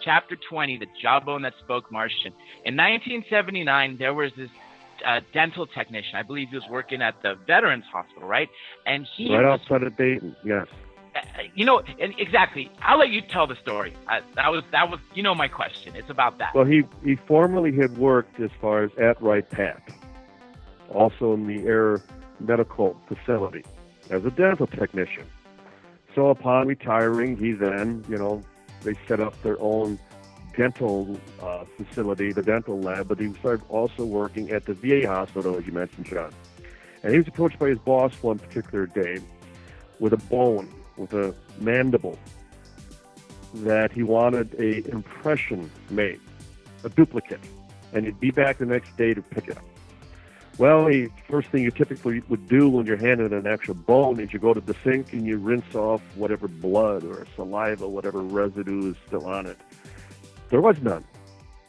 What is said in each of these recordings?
chapter 20, The Jawbone That Spoke Martian. In 1979, there was this dental technician. I believe he was working at the Veterans Hospital, right? And he right outside of Dayton, yes. Exactly. I'll let you tell the story. That was my question. It's about that. Well, he formerly had worked as far as at Wright Pat, also in the Air Medical Facility as a dental technician. So upon retiring, he then, they set up their own dental facility, the dental lab, but he started also working at the VA hospital, as you mentioned, John. And he was approached by his boss one particular day with a bone, with a mandible, that he wanted a impression made, a duplicate, and he'd be back the next day to pick it up. Well, the first thing you typically would do when you're handed an actual bone is you go to the sink and you rinse off whatever blood or saliva, whatever residue is still on it. There was none.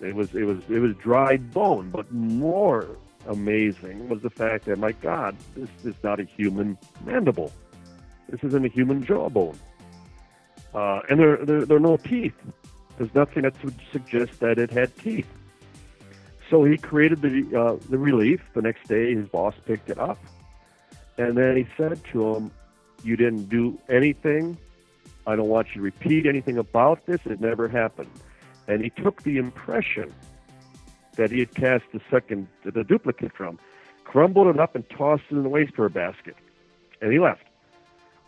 It was dried bone. But more amazing was the fact that, my God, this is not a human mandible. This isn't a human jawbone. And there are no teeth. There's nothing that would suggest that it had teeth. So he created the relief. The next day, his boss picked it up. And then he said to him, "You didn't do anything. I don't want you to repeat anything about this. It never happened." And he took the impression that he had cast the duplicate from, crumbled it up and tossed it in the waste paper basket. And he left.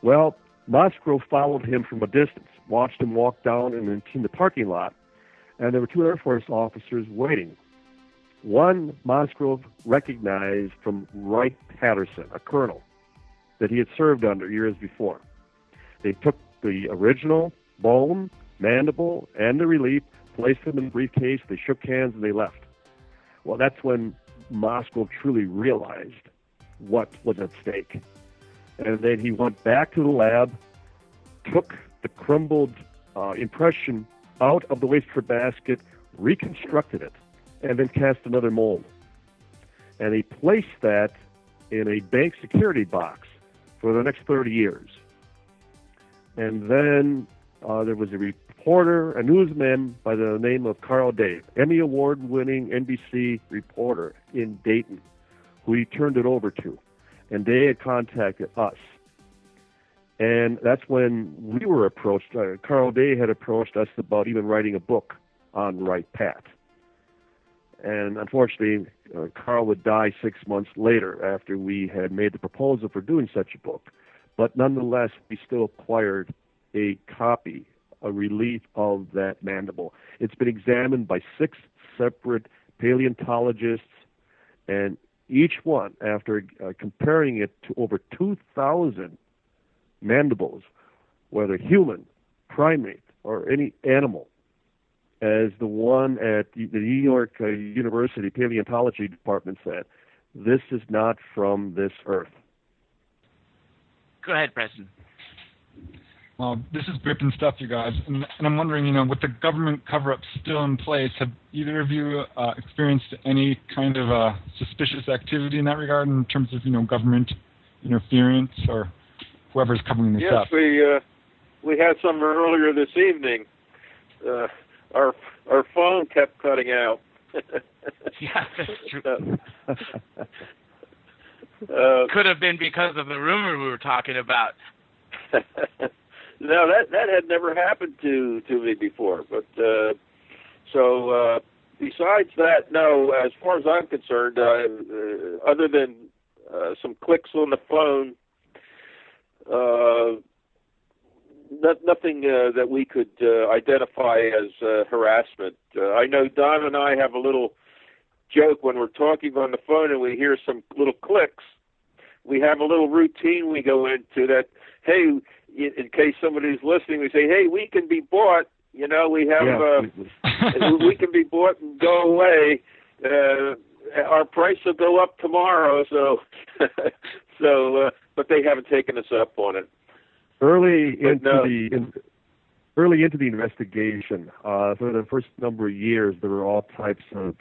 Well, Musgrove followed him from a distance, watched him walk down into the parking lot, and there were two Air Force officers waiting. One Musgrove recognized from Wright Patterson, a colonel that he had served under years before. They took the original bone, mandible, and the relief, placed them in the briefcase, they shook hands, and they left. Well, that's when Musgrove truly realized what was at stake. And then he went back to the lab, took the crumbled impression out of the waste paper basket, reconstructed it, and then cast another mold. And he placed that in a bank security box for the next 30 years. And then there was a reporter, a newsman by the name of Carl Dave, Emmy Award-winning NBC reporter in Dayton, who he turned it over to. And they had contacted us. And that's when we were approached. Carl Day had approached us about even writing a book on Wright Pat. And unfortunately, Carl would die 6 months later after we had made the proposal for doing such a book. But nonetheless, we still acquired a copy, a relief of that mandible. It's been examined by 6 separate paleontologists, and each one, after comparing it to over 2,000 mandibles, whether human, primate, or any animal, as the one at the New York University Paleontology Department said, this is not from this earth. Go ahead, Preston. Well, this is gripping stuff, you guys. And I'm wondering, with the government cover-up still in place, have either of you experienced any kind of suspicious activity in that regard in terms of, government interference or whoever's covering this up? Yes, we had some earlier this evening. Our phone kept cutting out. Yeah, that's true. Could have been because of the rumor we were talking about. No, that had never happened to me before. But besides that, no. As far as I'm concerned, other than some clicks on the phone, nothing that we could identify as harassment. I know Don and I have a little joke when we're talking on the phone and we hear some little clicks. We have a little routine we go into that, hey, in case somebody's listening, we say, hey, we can be bought. We have we can be bought and go away. Our price will go up tomorrow. So, but they haven't taken us up on it. Early into the investigation, for the first number of years, there were all types of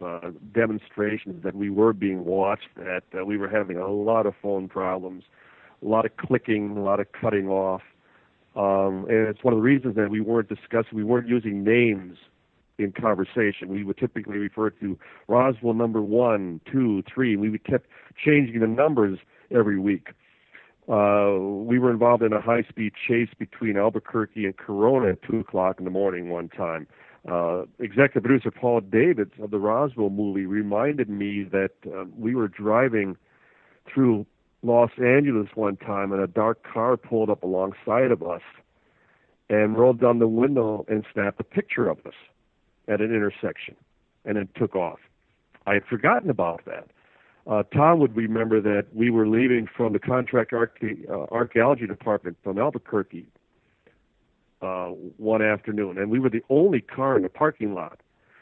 demonstrations that we were being watched, that we were having a lot of phone problems, a lot of clicking, a lot of cutting off. And it's one of the reasons that we weren't using names in conversation. We would typically refer to Roswell number 1, 2, 3. And we would kept changing the numbers every week. We were involved in a high-speed chase between Albuquerque and Corona at 2 o'clock in the morning one time. Executive producer Paul Davids of the Roswell movie reminded me that we were driving through Los Angeles one time, and a dark car pulled up alongside of us and rolled down the window and snapped a picture of us at an intersection, and then took off. I had forgotten about that. Tom would remember that we were leaving from the contract archaeology department from Albuquerque one afternoon, and we were the only car in the parking lot.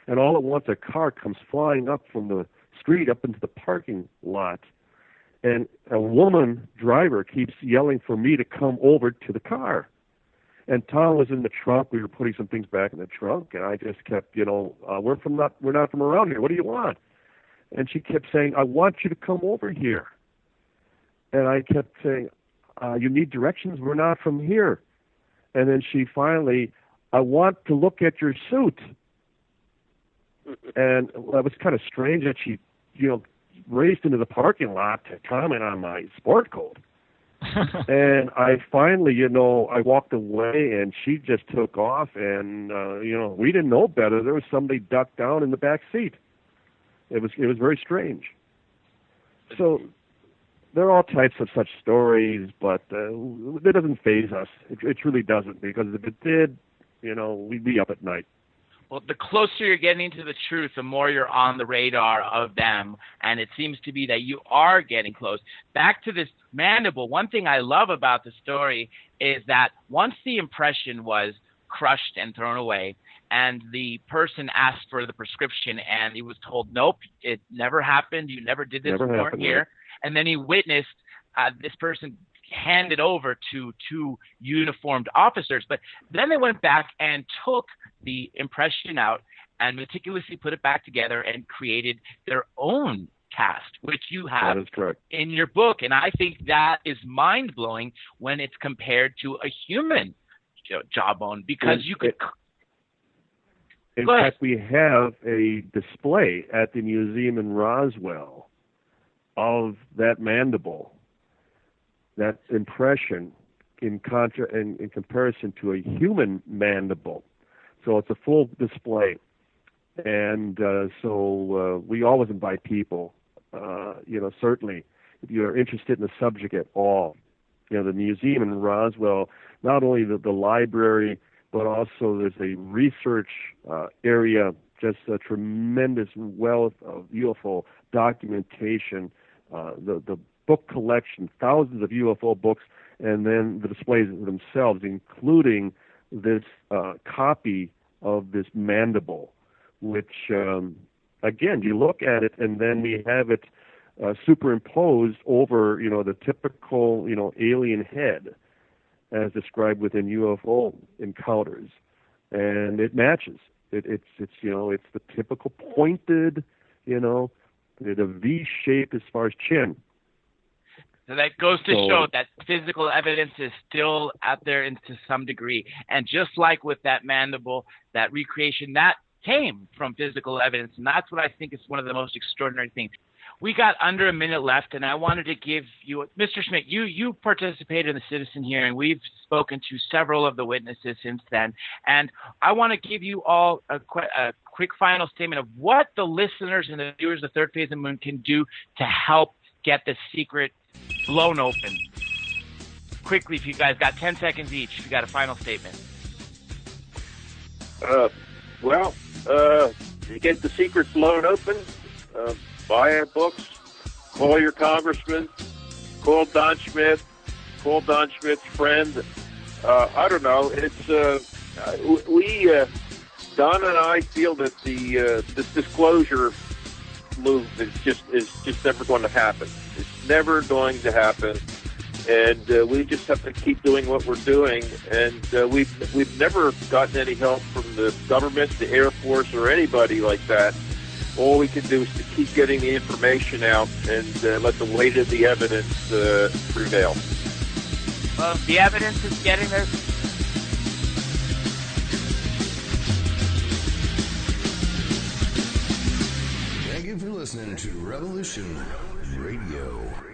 And all at once, a car comes flying up from the street up into the parking lot, and a woman driver keeps yelling for me to come over to the car. And Tom was in the trunk. We were putting some things back in the trunk, and I just kept, we're not from around here. What do you want? And she kept saying, I want you to come over here. And I kept saying, you need directions? We're not from here. And then she finally, I want to look at your suit. And that was kind of strange that she, raced into the parking lot to comment on my sport coat. And I finally, I walked away, and she just took off, and, we didn't know better. There was somebody ducked down in the back seat. It was very strange. So there are all types of such stories, but that doesn't faze us. It really doesn't, because if it did, we'd be up at night. Well, the closer you're getting to the truth, the more you're on the radar of them, and it seems to be that you are getting close. Back to this mandible, one thing I love about the story is that once the impression was crushed and thrown away, and the person asked for the prescription, and he was told, nope, it never happened, you never did this, you weren't here. Right? And then he witnessed this person hand it over to 2 uniformed officers. But then they went back and took the impression out and meticulously put it back together and created their own cast, which you have in your book. And I think that is mind-blowing when it's compared to a human jawbone, because you could... In fact, we have a display at the museum in Roswell of that mandible, that impression in comparison to a human mandible. So it's a full display. And so we always invite people, certainly, if you're interested in the subject at all. The museum in Roswell, not only the library, but also there's a research area, just a tremendous wealth of UFO documentation, the book collection, thousands of UFO books, and then the displays themselves, including this copy of this mandible, which, again, you look at it, and then we have it superimposed over, the typical, alien head, as described within UFO encounters, and it matches. It's the typical pointed, the V shape as far as chin. So that goes to show that physical evidence is still out there to some degree, and just like with that mandible, that recreation that came from physical evidence, and that's what I think is one of the most extraordinary things. We got under a minute left, and I wanted to give you, Mr. Schmidt, you participated in the citizen hearing. We've spoken to several of the witnesses since then, and I want to give you all a quick final statement of what the listeners and the viewers of Third Phase of the Moon can do to help get the secret blown open. Quickly, if you guys got 10 seconds each, you got a final statement. To get the secret blown open, buy our books, call your congressman, call Don Schmidt, call Don Schmidt's friend. I don't know. It's Don and I feel that this disclosure move is just never going to happen. It's never going to happen, and we just have to keep doing what we're doing. And we've never gotten any help from the government, the Air Force, or anybody like that. All we can do is to keep getting the information out and let the weight of the evidence prevail. Well, the evidence is getting there. listening to Revolution Radio.